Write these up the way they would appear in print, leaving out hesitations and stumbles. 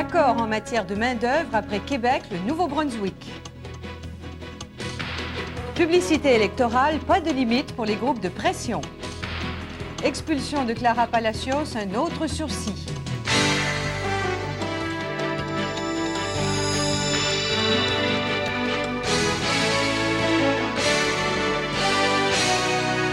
Accord en matière de main-d'œuvre après Québec, le Nouveau-Brunswick. Publicité électorale, pas de limite pour les groupes de pression. Expulsion de Clara Palacios, un autre sursis.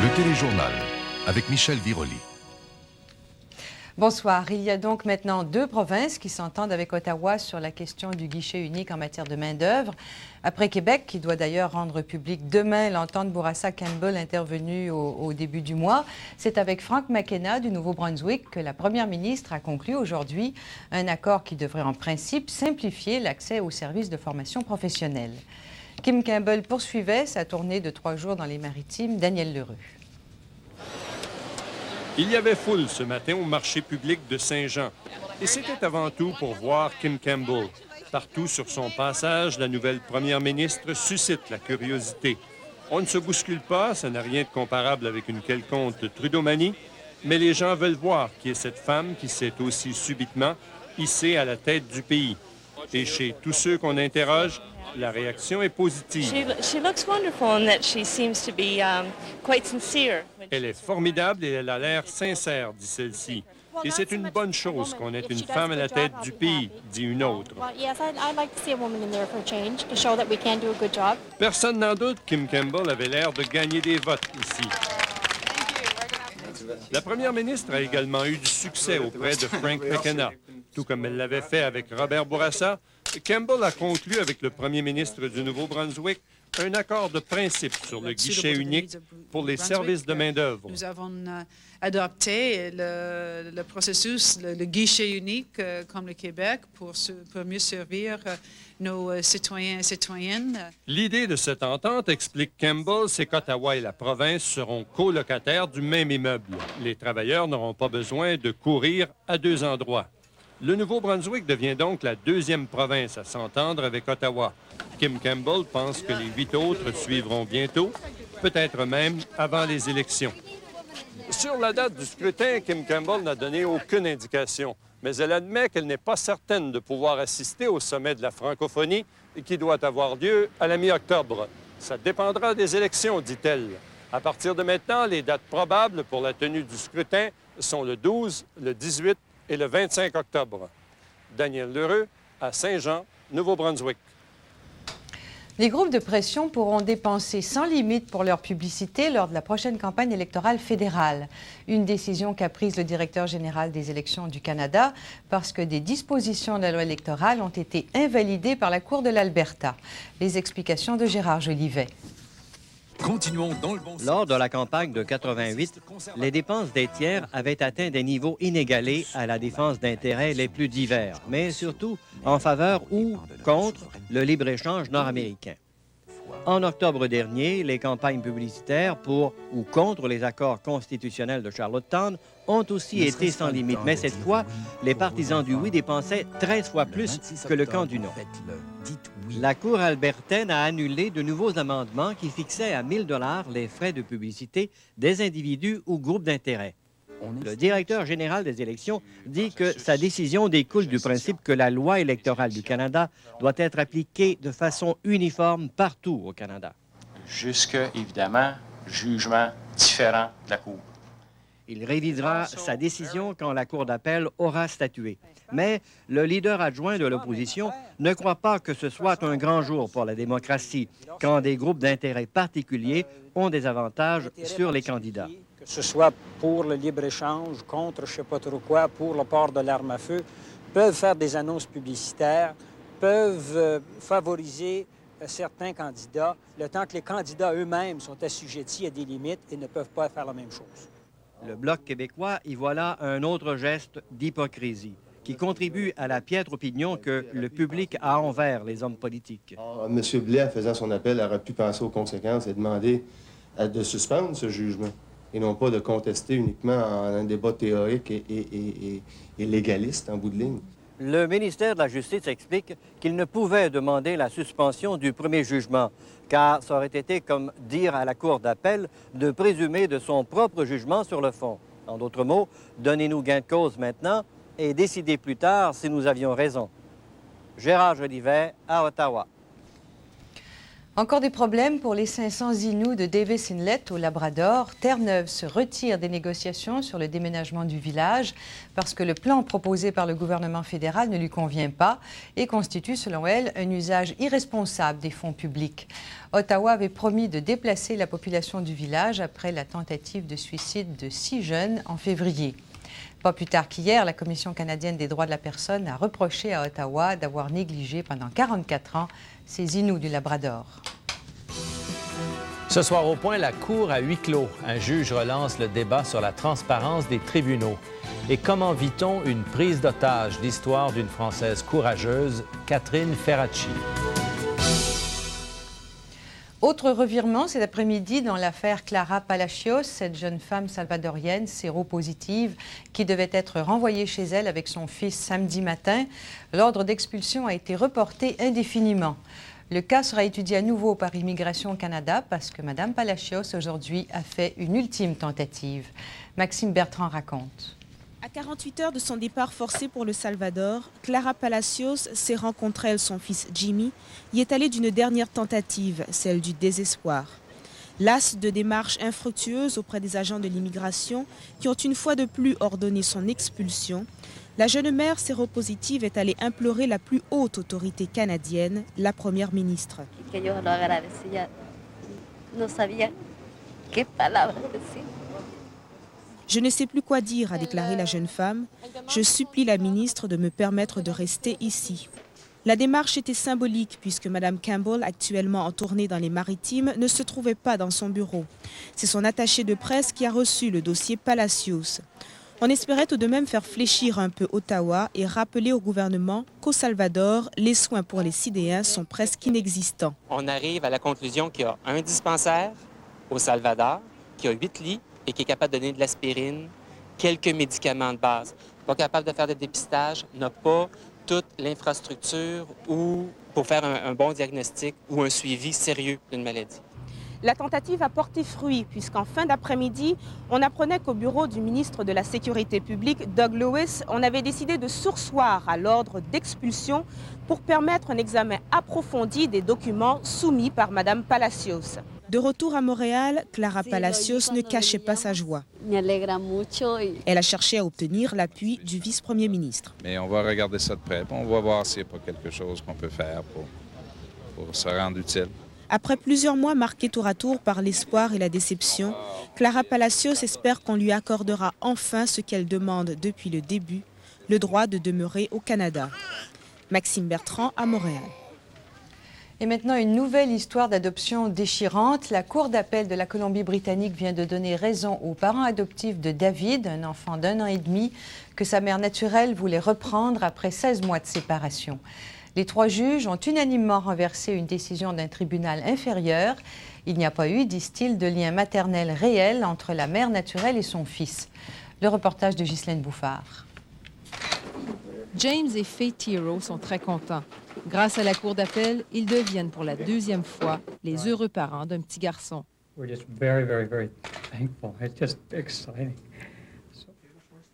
Le téléjournal avec Michel Viroli. Bonsoir. Il y a donc maintenant deux provinces qui s'entendent avec Ottawa sur la question du guichet unique en matière de main-d'œuvre. Après Québec, qui doit d'ailleurs rendre public demain l'entente Bourassa-Campbell intervenue au début du mois, c'est avec Frank McKenna du Nouveau-Brunswick que la première ministre a conclu aujourd'hui un accord qui devrait en principe simplifier l'accès aux services de formation professionnelle. Kim Campbell poursuivait sa tournée de 3 jours dans les Maritimes. Daniel Lheureux. Il y avait foule ce matin au marché public de Saint-Jean. Et c'était avant tout pour voir Kim Campbell. Partout sur son passage, la nouvelle première ministre suscite la curiosité. On ne se bouscule pas, ça n'a rien de comparable avec une quelconque Trudeau-manie, mais les gens veulent voir qui est cette femme qui s'est aussi subitement hissée à la tête du pays. Et chez tous ceux qu'on interroge, la réaction est positive. Elle est formidable et elle a l'air sincère, dit celle-ci. Et c'est une bonne chose qu'on ait une femme à la tête du pays, dit une autre. Personne n'en doute, Kim Campbell avait l'air de gagner des votes ici. La première ministre a également eu du succès auprès de Frank McKenna. Tout comme elle l'avait fait avec Robert Bourassa, Campbell a conclu avec le premier ministre du Nouveau-Brunswick un accord de principe sur le guichet unique pour les services de main-d'œuvre. Nous avons adopté le processus, le guichet unique comme le Québec pour mieux servir nos citoyens et citoyennes. L'idée de cette entente, explique Campbell, c'est qu'Ottawa et la province seront colocataires du même immeuble. Les travailleurs n'auront pas besoin de courir à 2 endroits. Le Nouveau-Brunswick devient donc la 2e province à s'entendre avec Ottawa. Kim Campbell pense que les 8 autres suivront bientôt, peut-être même avant les élections. Sur la date du scrutin, Kim Campbell n'a donné aucune indication, mais elle admet qu'elle n'est pas certaine de pouvoir assister au sommet de la francophonie qui doit avoir lieu à la mi-octobre. Ça dépendra des élections, dit-elle. À partir de maintenant, les dates probables pour la tenue du scrutin sont le 12, le 18 et le 25 octobre. Daniel Lheureux, à Saint-Jean, Nouveau-Brunswick. Les groupes de pression pourront dépenser sans limite pour leur publicité lors de la prochaine campagne électorale fédérale. Une décision qu'a prise le directeur général des élections du Canada parce que des dispositions de la loi électorale ont été invalidées par la Cour de l'Alberta. Les explications de Gérard Jolivet. Continuons dans le bon sens. Lors de la campagne de 88, les dépenses des tiers avaient atteint des niveaux inégalés à la défense d'intérêts les plus divers, mais surtout en faveur ou contre le libre-échange nord-américain. En octobre dernier, les campagnes publicitaires pour ou contre les accords constitutionnels de Charlottetown ont aussi été sans limite. Mais cette fois, les partisans du oui dépensaient 13 fois plus que le camp du non. La Cour albertaine a annulé de nouveaux amendements qui fixaient à 1 000 $ les frais de publicité des individus ou groupes d'intérêt. Le directeur général des élections dit que sa décision découle du principe que la loi électorale du Canada doit être appliquée de façon uniforme partout au Canada. Jusqu'à, évidemment, jugement différent de la Cour. Il révisera sa décision quand la Cour d'appel aura statué. Mais le leader adjoint de l'opposition ne croit pas que ce soit un grand jour pour la démocratie quand des groupes d'intérêt particuliers ont des avantages sur les candidats. Que ce soit pour le libre-échange, contre je ne sais pas trop quoi, pour le port de l'arme à feu, peuvent faire des annonces publicitaires, peuvent favoriser certains candidats, le temps que les candidats eux-mêmes sont assujettis à des limites et ne peuvent pas faire la même chose. Le Bloc québécois y voit là un autre geste d'hypocrisie qui contribue à la piètre opinion que le public a envers les hommes politiques. M. Blais, en faisant son appel, aurait pu penser aux conséquences et demander de suspendre ce jugement et non pas de contester uniquement en un débat théorique et légaliste en bout de ligne. Le ministère de la Justice explique qu'il ne pouvait demander la suspension du premier jugement, car ça aurait été comme dire à la Cour d'appel de présumer de son propre jugement sur le fond. En d'autres mots, donnez-nous gain de cause maintenant et décidez plus tard si nous avions raison. Gérard Jolivet, à Ottawa. Encore des problèmes pour les 500 Inuits de Davis Inlet au Labrador. Terre-Neuve se retire des négociations sur le déménagement du village parce que le plan proposé par le gouvernement fédéral ne lui convient pas et constitue, selon elle, un usage irresponsable des fonds publics. Ottawa avait promis de déplacer la population du village après la tentative de suicide de 6 jeunes en février. Pas plus tard qu'hier, la Commission canadienne des droits de la personne a reproché à Ottawa d'avoir négligé pendant 44 ans ces Inuits du Labrador. Ce soir au point, la Cour à huis clos. Un juge relance le débat sur la transparence des tribunaux. Et comment vit-on une prise d'otage? L'histoire d'une Française courageuse, Catherine Ferracci. Autre revirement cet après-midi dans l'affaire Clara Palacios, cette jeune femme salvadorienne séropositive qui devait être renvoyée chez elle avec son fils samedi matin. L'ordre d'expulsion a été reporté indéfiniment. Le cas sera étudié à nouveau par Immigration Canada parce que Mme Palacios, aujourd'hui, a fait une ultime tentative. Maxime Bertrand raconte. À 48 heures de son départ forcé pour le Salvador, Clara Palacios, serrant contre elle son fils Jimmy, y est allée d'une dernière tentative, celle du désespoir. Lasse de démarches infructueuses auprès des agents de l'immigration qui ont une fois de plus ordonné son expulsion, la jeune mère séropositive est allée implorer la plus haute autorité canadienne, la première ministre. Je ne sais plus quoi dire, a déclaré la jeune femme. Je supplie la ministre de me permettre de rester ici. La démarche était symbolique puisque Mme Campbell, actuellement en tournée dans les Maritimes, ne se trouvait pas dans son bureau. C'est son attaché de presse qui a reçu le dossier Palacios. On espérait tout de même faire fléchir un peu Ottawa et rappeler au gouvernement qu'au Salvador, les soins pour les Sidéens sont presque inexistants. On arrive à la conclusion qu'il y a un dispensaire au Salvador qui a 8 lits et qui est capable de donner de l'aspirine, quelques médicaments de base. Pas capable de faire des dépistages, n'a pas toute l'infrastructure pour faire un bon diagnostic ou un suivi sérieux d'une maladie. La tentative a porté fruit puisqu'en fin d'après-midi, on apprenait qu'au bureau du ministre de la Sécurité publique, Doug Lewis, on avait décidé de surseoir à l'ordre d'expulsion pour permettre un examen approfondi des documents soumis par Mme Palacios. De retour à Montréal, Clara Palacios ne cachait pas sa joie. Elle a cherché à obtenir l'appui du vice-premier ministre. Mais on va regarder ça de près. On va voir s'il n'y a pas quelque chose qu'on peut faire pour se rendre utile. Après plusieurs mois marqués tour à tour par l'espoir et la déception, Clara Palacios espère qu'on lui accordera enfin ce qu'elle demande depuis le début, le droit de demeurer au Canada. Maxime Bertrand à Montréal. Et maintenant, une nouvelle histoire d'adoption déchirante. La Cour d'appel de la Colombie-Britannique vient de donner raison aux parents adoptifs de David, un enfant d'1 an et demi, que sa mère naturelle voulait reprendre après 16 mois de séparation. Les 3 juges ont unanimement renversé une décision d'un tribunal inférieur. Il n'y a pas eu, disent-ils, de lien maternel réel entre la mère naturelle et son fils. Le reportage de Ghislaine Bouffard. James et Faye Tiro sont très contents. Grâce à la Cour d'appel, ils deviennent pour la 2e fois les heureux parents d'un petit garçon.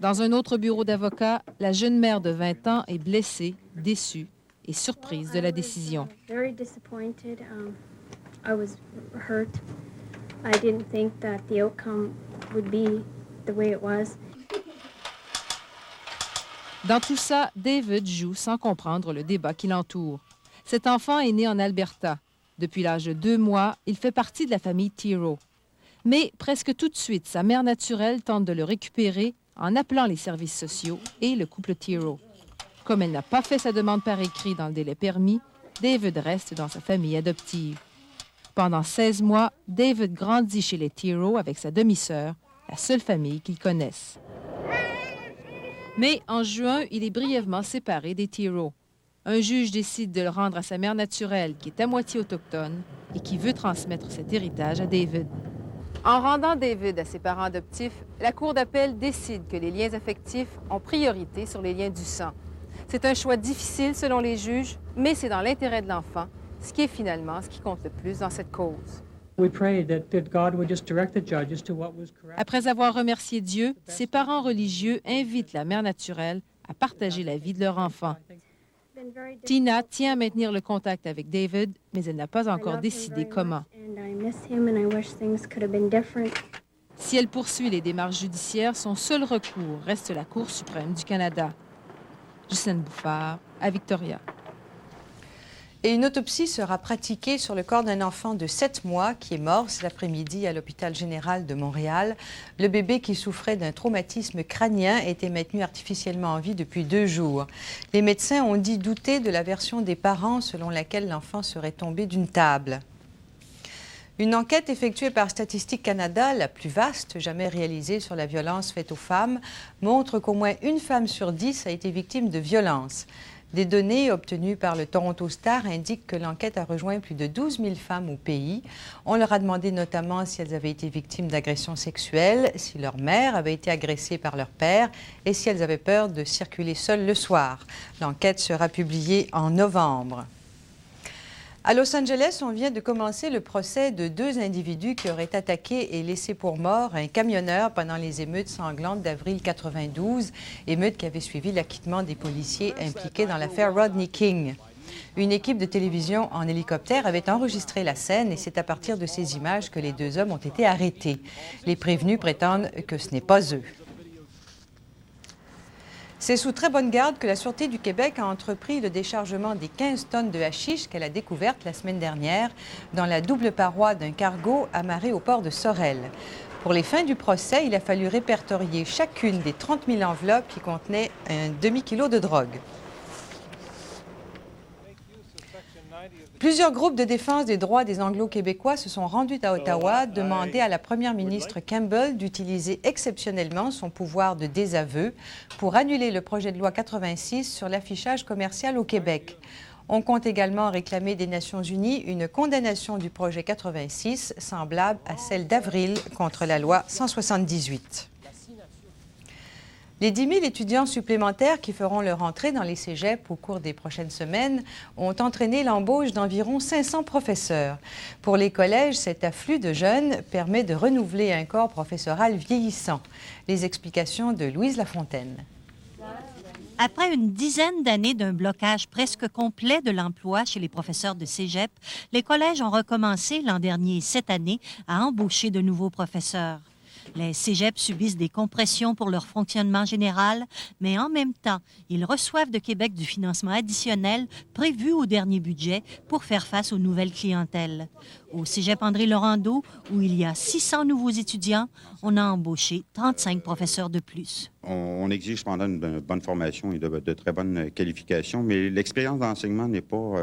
Dans un autre bureau d'avocat, la jeune mère de 20 ans est blessée, déçue et surprise de la décision. Dans tout ça, David joue sans comprendre le débat qui l'entoure. Cet enfant est né en Alberta. Depuis l'âge de 2 mois, il fait partie de la famille Tiro. Mais presque tout de suite, sa mère naturelle tente de le récupérer en appelant les services sociaux et le couple Tiro. Comme elle n'a pas fait sa demande par écrit dans le délai permis, David reste dans sa famille adoptive. Pendant 16 mois, David grandit chez les Tiro avec sa demi-sœur, la seule famille qu'ils connaissent. Mais en juin, il est brièvement séparé des Tiro. Un juge décide de le rendre à sa mère naturelle, qui est à moitié autochtone et qui veut transmettre cet héritage à David. En rendant David à ses parents adoptifs, la Cour d'appel décide que les liens affectifs ont priorité sur les liens du sang. C'est un choix difficile selon les juges, mais c'est dans l'intérêt de l'enfant, ce qui est finalement ce qui compte le plus dans cette cause. Après avoir remercié Dieu, ses parents religieux invitent la mère naturelle à partager la vie de leur enfant. Tina tient à maintenir le contact avec David, mais elle n'a pas encore décidé comment. Si elle poursuit les démarches judiciaires, son seul recours reste la Cour suprême du Canada. Justine Bouffard, à Victoria. Et une autopsie sera pratiquée sur le corps d'un enfant de 7 mois qui est mort cet après-midi à l'hôpital général de Montréal. Le bébé qui souffrait d'un traumatisme crânien était maintenu artificiellement en vie depuis 2 jours. Les médecins ont dit douter de la version des parents selon laquelle l'enfant serait tombé d'une table. Une enquête effectuée par Statistique Canada, la plus vaste jamais réalisée sur la violence faite aux femmes, montre qu'au moins une femme sur 10 a été victime de violences. Des données obtenues par le Toronto Star indiquent que l'enquête a rejoint plus de 12 000 femmes au pays. On leur a demandé notamment si elles avaient été victimes d'agressions sexuelles, si leur mère avait été agressée par leur père et si elles avaient peur de circuler seules le soir. L'enquête sera publiée en novembre. À Los Angeles, on vient de commencer le procès de 2 individus qui auraient attaqué et laissé pour mort un camionneur pendant les émeutes sanglantes d'avril 92, émeutes qui avaient suivi l'acquittement des policiers impliqués dans l'affaire Rodney King. Une équipe de télévision en hélicoptère avait enregistré la scène et c'est à partir de ces images que les 2 hommes ont été arrêtés. Les prévenus prétendent que ce n'est pas eux. C'est sous très bonne garde que la Sûreté du Québec a entrepris le déchargement des 15 tonnes de hashish qu'elle a découvertes la semaine dernière dans la double paroi d'un cargo amarré au port de Sorel. Pour les fins du procès, il a fallu répertorier chacune des 30 000 enveloppes qui contenaient un demi-kilo de drogue. Plusieurs groupes de défense des droits des Anglo-Québécois se sont rendus à Ottawa demander à la première ministre Campbell d'utiliser exceptionnellement son pouvoir de désaveu pour annuler le projet de loi 86 sur l'affichage commercial au Québec. On compte également réclamer des Nations unies une condamnation du projet 86 semblable à celle d'avril contre la loi 178. Les 10 000 étudiants supplémentaires qui feront leur entrée dans les cégeps au cours des prochaines semaines ont entraîné l'embauche d'environ 500 professeurs. Pour les collèges, cet afflux de jeunes permet de renouveler un corps professoral vieillissant. Les explications de Louise Lafontaine. Après une dizaine d'années d'un blocage presque complet de l'emploi chez les professeurs de cégep, les collèges ont recommencé l'an dernier et cette année à embaucher de nouveaux professeurs. Les cégeps subissent des compressions pour leur fonctionnement général, mais en même temps, ils reçoivent de Québec du financement additionnel prévu au dernier budget pour faire face aux nouvelles clientèles. Au cégep André-Laurendeau, où il y a 600 nouveaux étudiants, on a embauché 35 professeurs de plus. On exige pendant une bonne formation et de très bonnes qualifications, mais l'expérience d'enseignement n'est pas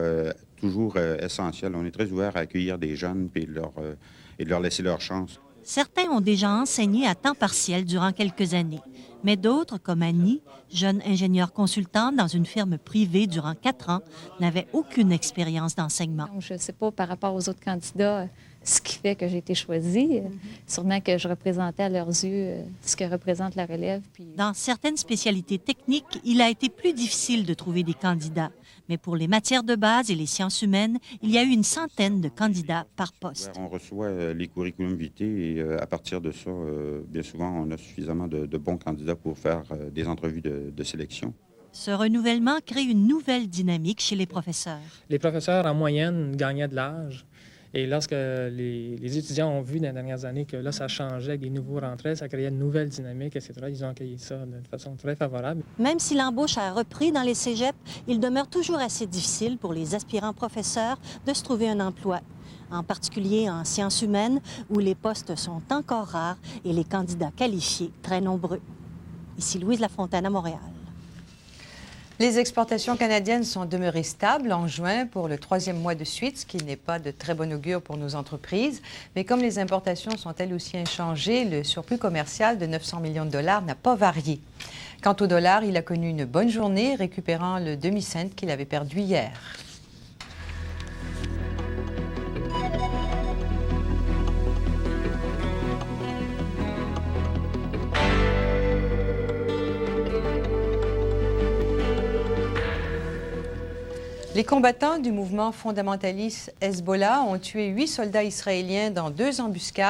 toujours essentielle. On est très ouvert à accueillir des jeunes et de leur laisser leur chance. Certains ont déjà enseigné à temps partiel durant quelques années, mais d'autres, comme Annie, jeune ingénieure consultante dans une firme privée durant 4 ans, n'avaient aucune expérience d'enseignement. Je ne sais pas par rapport aux autres candidats ce qui fait que j'ai été choisie. Sûrement que je représentais à leurs yeux ce que représente la relève. Dans certaines spécialités techniques, il a été plus difficile de trouver des candidats. Mais pour les matières de base et les sciences humaines, il y a eu une centaine de candidats par poste. On reçoit les curriculum vitae et à partir de ça, bien souvent, on a suffisamment de bons candidats pour faire des entrevues de sélection. Ce renouvellement crée une nouvelle dynamique chez les professeurs. Les professeurs, en moyenne, gagnaient de l'âge. Et lorsque les étudiants ont vu dans les dernières années que là, ça changeait avec des nouveaux rentrées, ça créait une nouvelle dynamique, etc., ils ont accueilli ça de façon très favorable. Même si l'embauche a repris dans les cégeps, il demeure toujours assez difficile pour les aspirants professeurs de se trouver un emploi, en particulier en sciences humaines, où les postes sont encore rares et les candidats qualifiés très nombreux. Ici Louise Lafontaine à Montréal. Les exportations canadiennes sont demeurées stables en juin pour le 3e mois de suite, ce qui n'est pas de très bon augure pour nos entreprises. Mais comme les importations sont elles aussi inchangées, le surplus commercial de 900 millions de dollars n'a pas varié. Quant au dollar, il a connu une bonne journée, récupérant le demi-cent qu'il avait perdu hier. Les combattants du mouvement fondamentaliste Hezbollah ont tué 8 soldats israéliens dans 2 embuscades